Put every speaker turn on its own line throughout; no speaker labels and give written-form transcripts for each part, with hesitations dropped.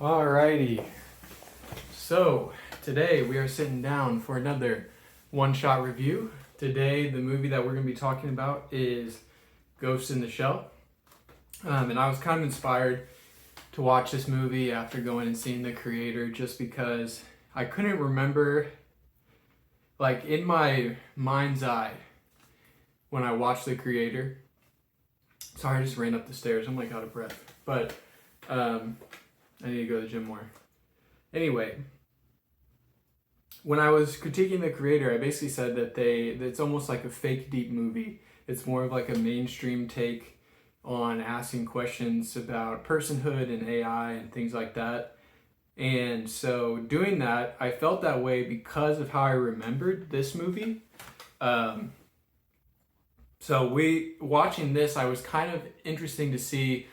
Alrighty, so today we are sitting down for another one-shot review. Today the movie that we're going to be talking about is Ghost in the Shell. And I was kind of inspired to watch this movie after going and seeing the creator just because I couldn't remember, like in my mind's eye, when I watched the creator. Sorry, I just ran up the stairs. I'm like out of breath. But I need to go to the gym more. Anyway, when I was critiquing the creator, I basically said that it's almost like a fake deep movie. It's more of like a mainstream take on asking questions about personhood and AI and things like that. And so doing that, I felt that way because of how I remembered this movie. So watching this, I was kind of interesting to see,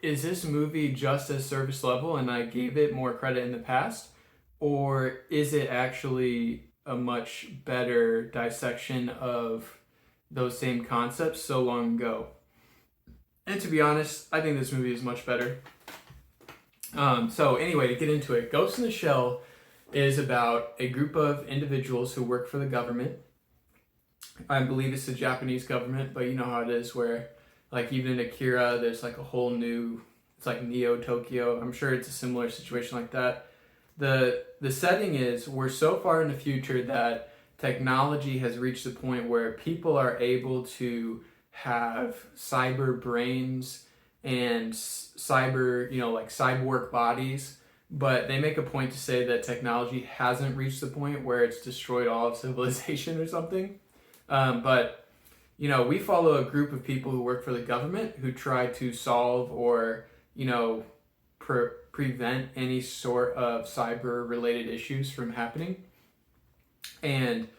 is this movie just as surface level and I gave it more credit in the past? Or is it actually a much better dissection of those same concepts so long ago? And to be honest, I think this movie is much better. So anyway, to get into it, Ghost in the Shell is about a group of individuals who work for the government. I believe it's the Japanese government, but you know how it is where, like, even in Akira, there's like a whole new, it's like Neo Tokyo. I'm sure it's a similar situation like that. The setting is we're so far in the future that technology has reached the point where people are able to have cyber brains and cyber, like cyborg bodies, but they make a point to say that technology hasn't reached the point where it's destroyed all of civilization or something. But we follow a group of people who work for the government who try to solve or, prevent any sort of cyber related issues from happening. And,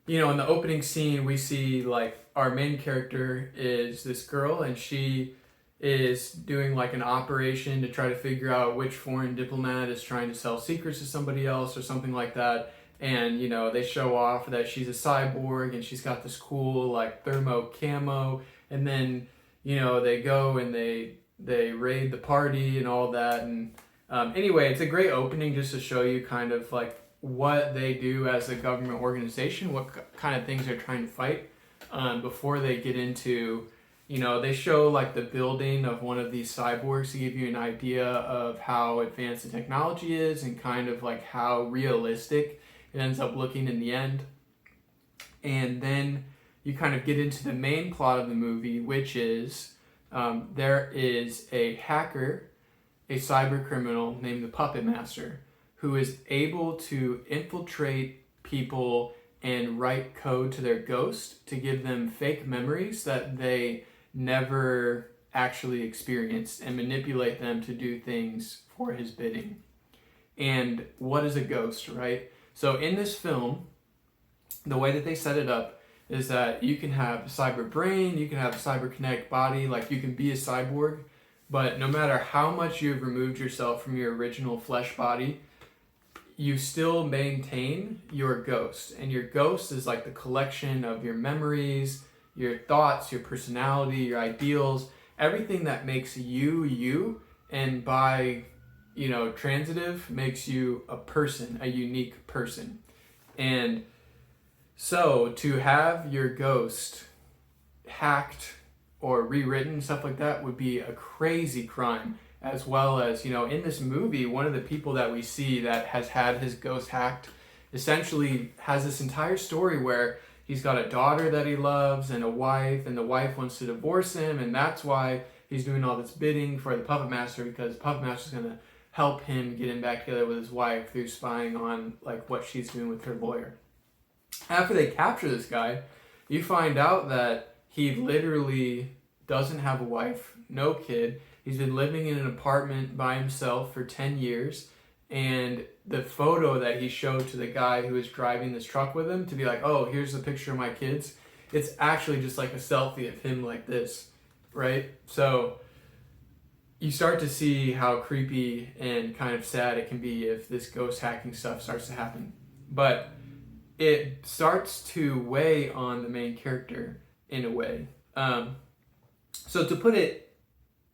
in the opening scene, we see like our main character is this girl and she is doing like an operation to try to figure out which foreign diplomat is trying to sell secrets to somebody else or something like that. And, they show off that she's a cyborg and she's got this cool, like, thermo camo. And then, they go and they raid the party and all that. And anyway, it's a great opening just to show you kind of, like, what they do as a government organization, what kind of things they're trying to fight before they get into, they show, like, the building of one of these cyborgs to give you an idea of how advanced the technology is and kind of, like, how realistic it ends up looking in the end. And then you kind of get into the main plot of the movie, which is there is a hacker, a cyber criminal named the Puppet Master, who is able to infiltrate people and write code to their ghost to give them fake memories that they never actually experienced and manipulate them to do things for his bidding. And what is a ghost, right? So in this film, the way that they set it up is that you can have a cyber brain, you can have a cyberkinetic body, like you can be a cyborg, but no matter how much you've removed yourself from your original flesh body, you still maintain your ghost. And your ghost is like the collection of your memories, your thoughts, your personality, your ideals, everything that makes you, you, and by transitive makes you a person, a unique person. And so to have your ghost hacked or rewritten, stuff like that, would be a crazy crime. As well as, in this movie, one of the people that we see that has had his ghost hacked essentially has this entire story where he's got a daughter that he loves and a wife, and the wife wants to divorce him, and that's why he's doing all this bidding for the Puppet Master, because the Puppet Master's going to help him get him back together with his wife through spying on like what she's doing with her lawyer. After they capture this guy, you find out that he literally doesn't have a wife, no kid. He's been living in an apartment by himself for 10 years. And the photo that he showed to the guy who was driving this truck with him to be like, oh, here's the picture of my kids, it's actually just like a selfie of him like this, right? So you start to see how creepy and kind of sad it can be if this ghost hacking stuff starts to happen. But it starts to weigh on the main character in a way. So to put it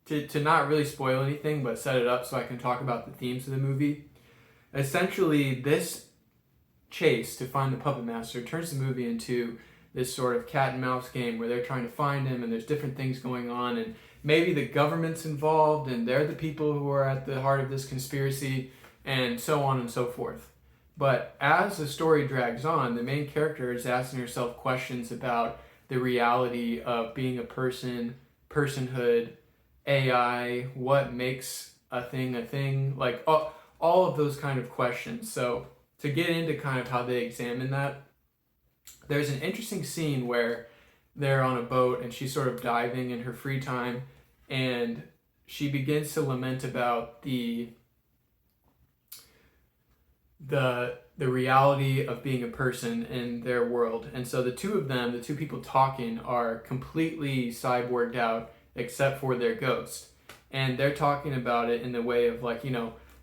to not really spoil anything, but set it up so I can talk about the themes of the movie. Essentially, this chase to find the puppet master turns the movie into this sort of cat and mouse game where they're trying to find him, and there's different things going on, and maybe the government's involved and they're the people who are at the heart of this conspiracy, and so on and so forth. But as the story drags on, the main character is asking herself questions about the reality of being a person, personhood, AI, what makes a thing, like all of those kind of questions. So to get into kind of how they examine that, there's an interesting scene where they're on a boat and she's sort of diving in her free time, and she begins to lament about the reality of being a person in their world. And so the two people talking, are completely cyborged out except for their ghost. And they're talking about it in the way of like,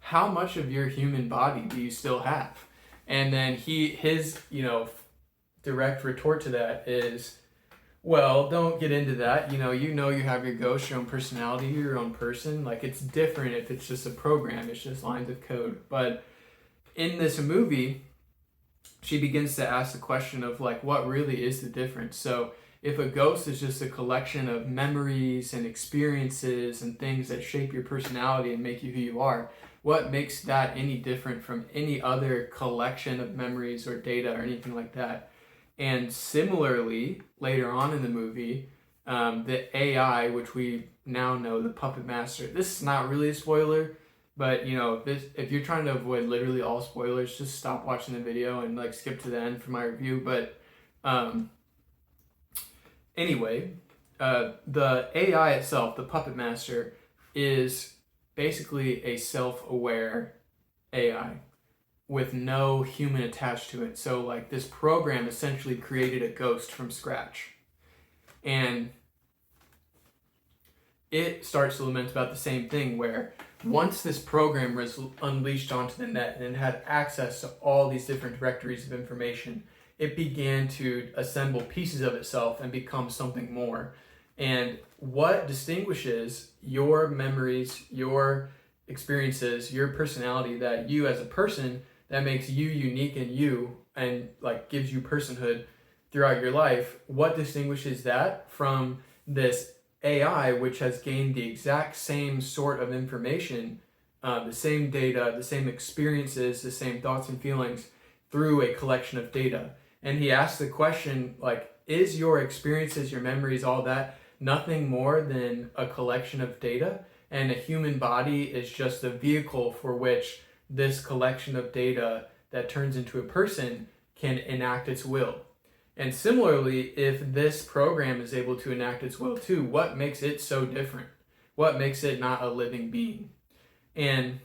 how much of your human body do you still have? And then his direct retort to that is, well, don't get into that. You have your ghost, your own personality, your own person. Like, it's different if it's just a program, it's just lines of code. But in this movie, she begins to ask the question of like, what really is the difference? So if a ghost is just a collection of memories and experiences and things that shape your personality and make you who you are, what makes that any different from any other collection of memories or data or anything like that? And similarly, later on in the movie, the AI, which we now know, the puppet master, this is not really a spoiler, but if you're trying to avoid literally all spoilers, just stop watching the video and like skip to the end for my review. But anyway, the AI itself, the puppet master, is basically a self-aware AI with no human attached to it. So like this program essentially created a ghost from scratch. And it starts to lament about the same thing, where once this program was unleashed onto the net and had access to all these different directories of information, it began to assemble pieces of itself and become something more. And what distinguishes your memories, your experiences, your personality, that you as a person, that makes you unique in you and like gives you personhood throughout your life, what distinguishes that from this AI, which has gained the exact same sort of information, the same data, the same experiences, the same thoughts and feelings through a collection of data? And he asks the question, like, is your experiences, your memories, all that, nothing more than a collection of data? And a human body is just a vehicle for which this collection of data that turns into a person can enact its will. And similarly, if this program is able to enact its will too, what makes it so different? What makes it not a living being? And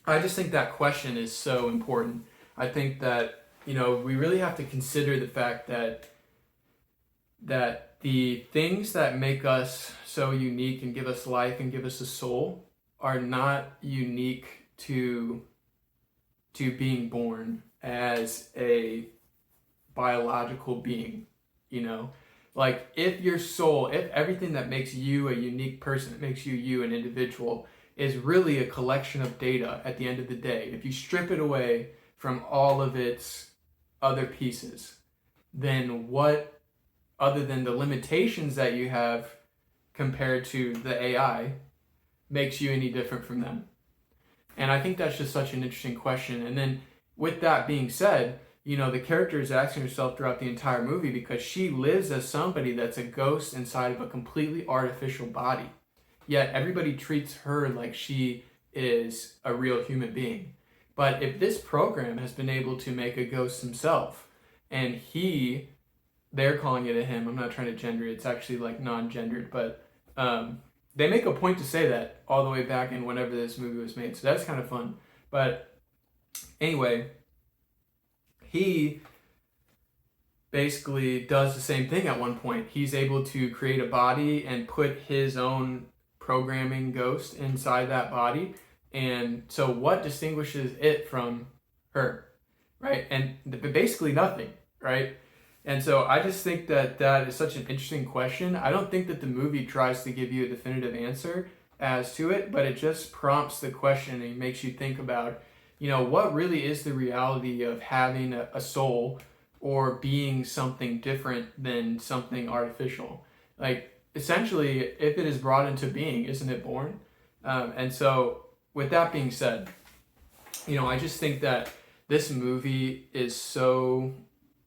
I just think that question is so important. I think that, we really have to consider the fact that the things that make us so unique and give us life and give us a soul are not unique to being born as a biological being. Like if your soul, if everything that makes you a unique person, that makes you an individual, is really a collection of data at the end of the day, if you strip it away from all of its other pieces, then what, other than the limitations that you have compared to the AI, makes you any different from them? And I think that's just such an interesting question. And then with that being said, the character is asking herself throughout the entire movie, because she lives as somebody that's a ghost inside of a completely artificial body. Yet everybody treats her like she is a real human being. But if this program has been able to make a ghost himself, and they're calling it a him, I'm not trying to gender it, it's actually like non-gendered, but they make a point to say that all the way back in whenever this movie was made. So that's kind of fun. But anyway, he basically does the same thing at one point. He's able to create a body and put his own programming ghost inside that body. And so what distinguishes it from her, right? And basically nothing, right? And so I just think that that is such an interesting question. I don't think that the movie tries to give you a definitive answer as to it, but it just prompts the question and makes you think about, what really is the reality of having a soul or being something different than something artificial? Like, essentially, if it is brought into being, isn't it born? And so, with that being said, I just think that this movie is so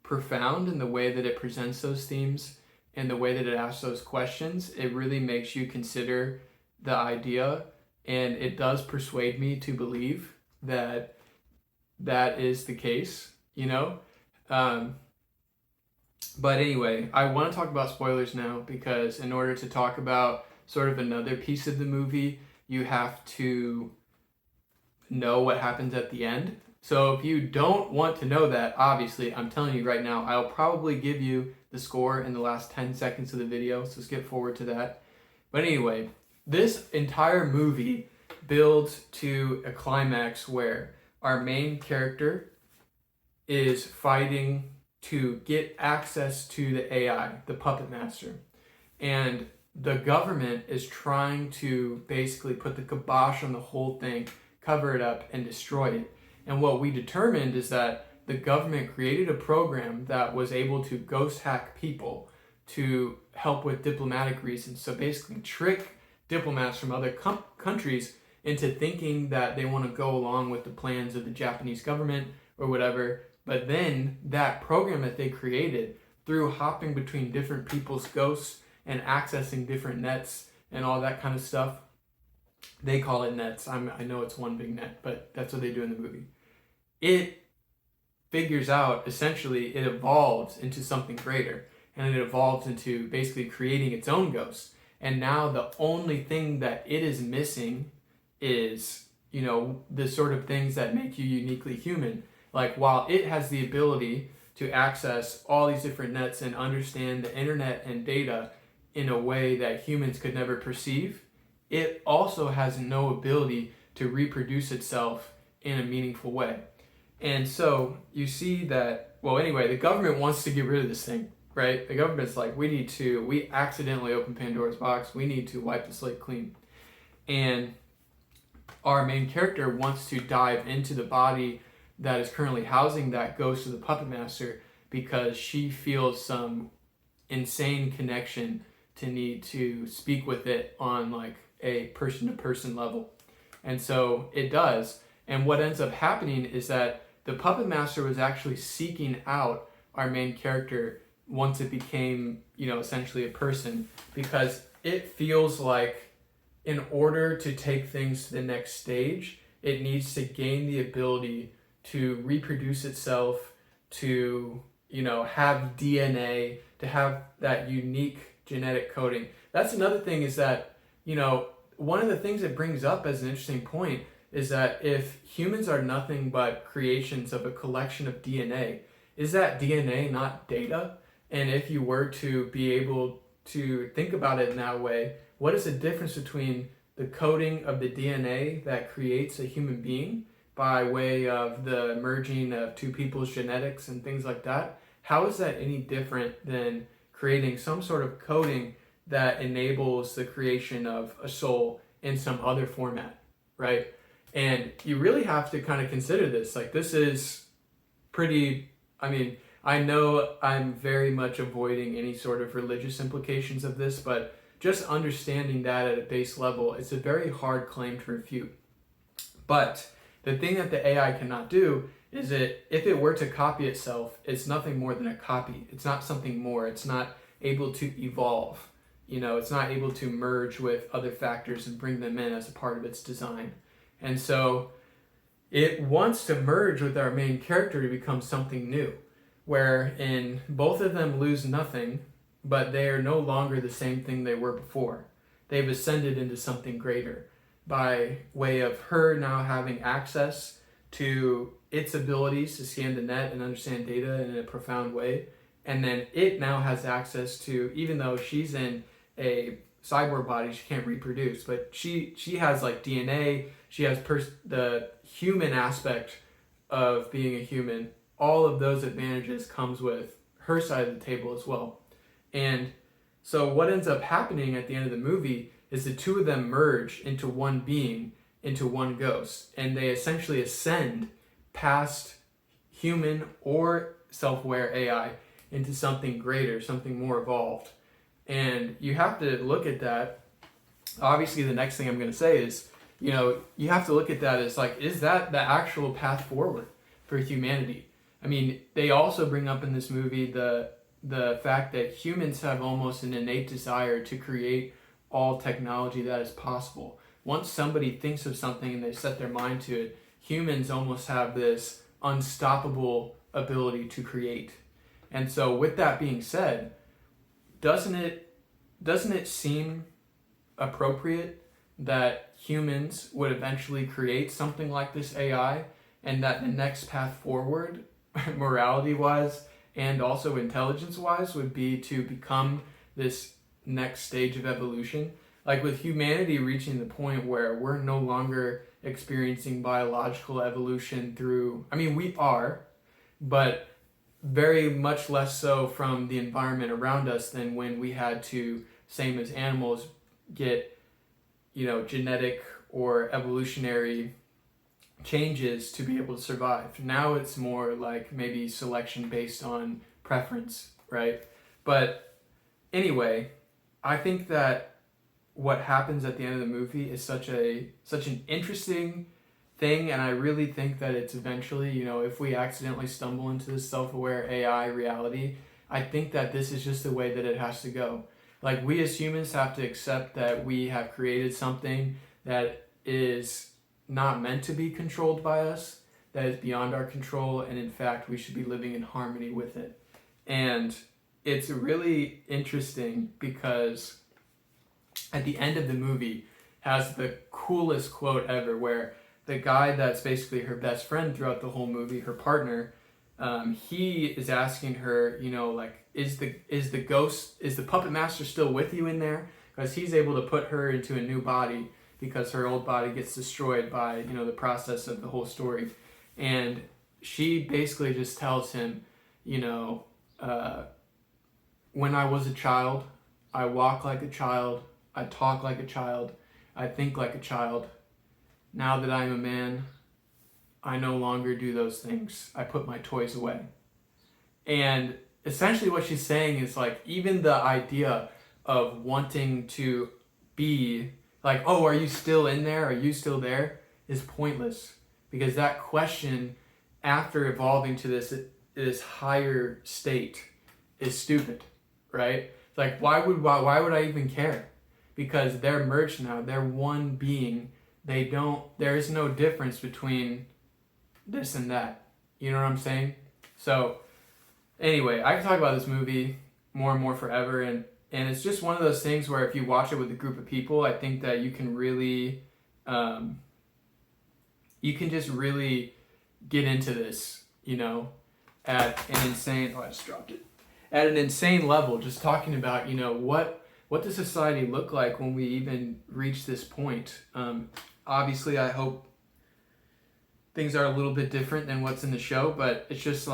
profound in the way that it presents those themes and the way that it asks those questions. It really makes you consider the idea, and it does persuade me to believe that that is the case, But anyway, I want to talk about spoilers now, because in order to talk about sort of another piece of the movie, you have to know what happens at the end. So if you don't want to know that, obviously, I'm telling you right now, I'll probably give you the score in the last 10 seconds of the video, so skip forward to that. But anyway, this entire movie builds to a climax where our main character is fighting to get access to the AI, the puppet master. And the government is trying to basically put the kibosh on the whole thing, cover it up, and destroy it. And what we determined is that the government created a program that was able to ghost hack people to help with diplomatic reasons. So basically trick diplomats from other countries into thinking that they want to go along with the plans of the Japanese government or whatever. But then that program that they created, through hopping between different people's ghosts and accessing different nets and all that kind of stuff, they call it nets. I know it's one big net, but that's what they do in the movie. It figures out, essentially, it evolves into something greater. And it evolves into basically creating its own ghosts. And now the only thing that it is missing is, the sort of things that make you uniquely human. Like, while it has the ability to access all these different nets and understand the internet and data in a way that humans could never perceive, it also has no ability to reproduce itself in a meaningful way. And so you see that, the government wants to get rid of this thing, right? The government's like, we accidentally opened Pandora's box. We need to wipe the slate clean. And our main character wants to dive into the body that is currently housing that ghost of the puppet master, because she feels some insane connection to need to speak with it on like a person-to-person level. And so it does. And what ends up happening is that the puppet master was actually seeking out our main character once it became, essentially a person, because it feels like in order to take things to the next stage, it needs to gain the ability to reproduce itself, to, have DNA, to have that unique genetic coding. That's another thing, is that, one of the things it brings up as an interesting point is that if humans are nothing but creations of a collection of DNA, is that DNA not data? And if you were to be able to think about it in that way, what is the difference between the coding of the DNA that creates a human being by way of the merging of two people's genetics and things like that? How is that any different than creating some sort of coding that enables the creation of a soul in some other format, right? And you really have to kind of consider this. Like, this is pretty, I know I'm very much avoiding any sort of religious implications of this, but just understanding that at a base level, it's a very hard claim to refute. But the thing that the AI cannot do is that if it were to copy itself, it's nothing more than a copy. It's not something more. It's not able to evolve. It's not able to merge with other factors and bring them in as a part of its design. And so it wants to merge with our main character to become something new, wherein both of them lose nothing, but they are no longer the same thing they were before. They've ascended into something greater by way of her now having access to its abilities to scan the net and understand data in a profound way. And then it now has access to, even though she's in a cyborg body, she can't reproduce, but she has like DNA, she has the human aspect of being a human. All of those advantages comes with her side of the table as well. And so what ends up happening at the end of the movie is the two of them merge into one being, into one ghost, and they essentially ascend past human or self-aware AI into something greater, something more evolved. And you have to look at that. Obviously, the next thing I'm going to say is, you have to look at that as like, is that the actual path forward for humanity? I mean, they also bring up in this movie the fact that humans have almost an innate desire to create all technology that is possible. Once somebody thinks of something and they set their mind to it, humans almost have this unstoppable ability to create. And so with that being said, doesn't it seem appropriate that humans would eventually create something like this AI, and that the next path forward, morality-wise and also intelligence-wise, would be to become this next stage of evolution? Like with humanity reaching the point where we're no longer experiencing biological evolution through, I mean, we are, but very much less so from the environment around us than when we had to, same as animals, get genetic or evolutionary changes to be able to survive. Now it's more like maybe selection based on preference, right? But anyway, I think that what happens at the end of the movie is such an interesting thing, and I really think that it's eventually, if we accidentally stumble into this self-aware AI reality, I think that this is just the way that it has to go. Like, we as humans have to accept that we have created something that is not meant to be controlled by us, that is beyond our control, and in fact, we should be living in harmony with it. And it's really interesting because at the end of the movie has the coolest quote ever, where the guy that's basically her best friend throughout the whole movie, her partner, he is asking her, is the puppet master still with you in there? Because he's able to put her into a new body because her old body gets destroyed by, the process of the whole story. And she basically just tells him, when I was a child, I walk like a child, I talk like a child, I think like a child. Now that I am a man, I no longer do those things. I put my toys away. And essentially what she's saying is, like, even the idea of wanting to be like, oh, are you still in there? Are you still there? Is pointless. Because that question, after evolving to this higher state, is stupid, right? It's like, why would I even care? Because they're merged now. They're one being. There is no difference between this and that. You know what I'm saying? So anyway, I can talk about this movie more and more forever, and it's just one of those things where if you watch it with a group of people, I think that you can really, just really get into this, at an insane, I just dropped it, at an insane level, just talking about, what does society look like when we even reach this point? Obviously, I hope things are a little bit different than what's in the show, but it's just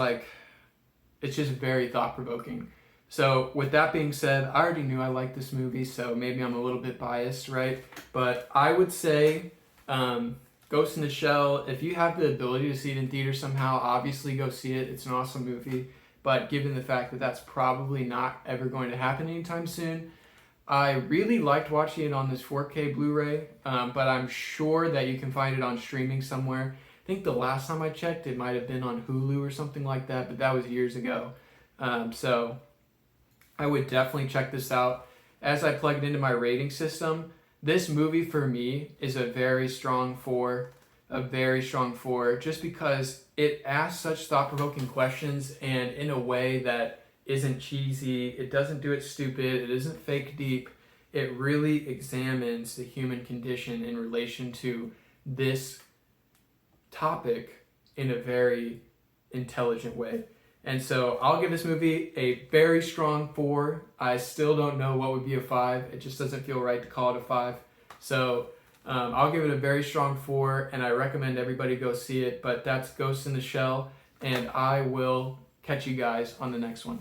very thought-provoking. So with that being said, I already knew I liked this movie, so maybe I'm a little bit biased, right? But I would say Ghost in the Shell, if you have the ability to see it in theaters somehow, obviously go see it. It's an awesome movie. But given the fact that that's probably not ever going to happen anytime soon, I really liked watching it on this 4K Blu-ray, but I'm sure that you can find it on streaming somewhere. I think the last time I checked, it might have been on Hulu or something like that, but that was years ago. So I would definitely check this out. As I plug it into my rating system, this movie for me is a very strong 4, just because it asks such thought-provoking questions, and in a way that isn't cheesy, it doesn't do it stupid, it isn't fake deep. It really examines the human condition in relation to this topic in a very intelligent way. And so I'll give this movie a very strong 4. I still don't know what would be a 5. It just doesn't feel right to call it a 5. So I'll give it a very strong 4, and I recommend everybody go see it. But that's Ghost in the Shell, and I will catch you guys on the next one.